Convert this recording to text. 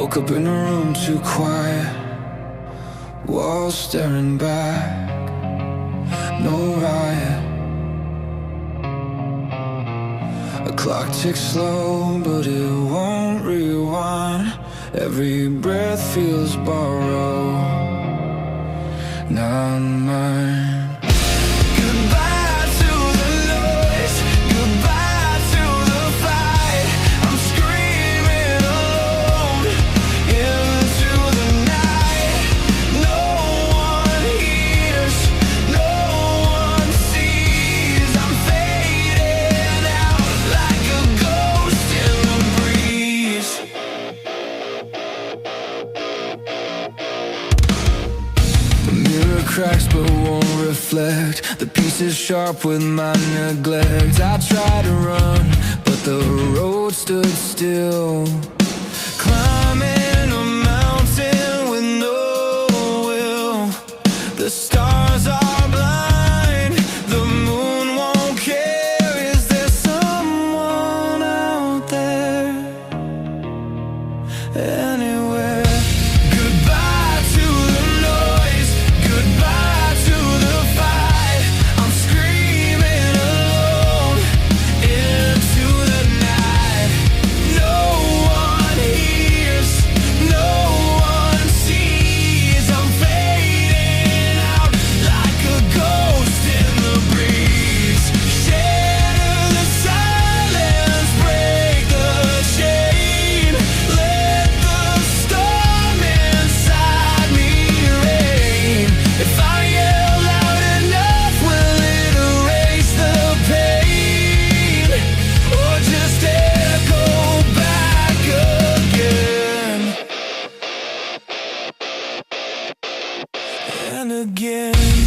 Woke up in a room too quiet, walls staring back, no riot. A clock ticks slow, but it won't rewind. Every breath feels borrowed, not mine. Cracks but won't reflect. The pieces sharp with my neglect. I tried to run, but the road stood still. Climbing a mountain with no will. The stars are blind, the moon won't care. Is there someone out there anywhere? Goodbye to the noise, goodbye to the fight. I'm screaming alone into the night. No one hears, no one sees. I'm fading out like a ghost in the breeze. Shatter the silence, break the chain. Let the storm inside me rain. If I yell loud enough, will it erase the pain? Or just echo back again and again?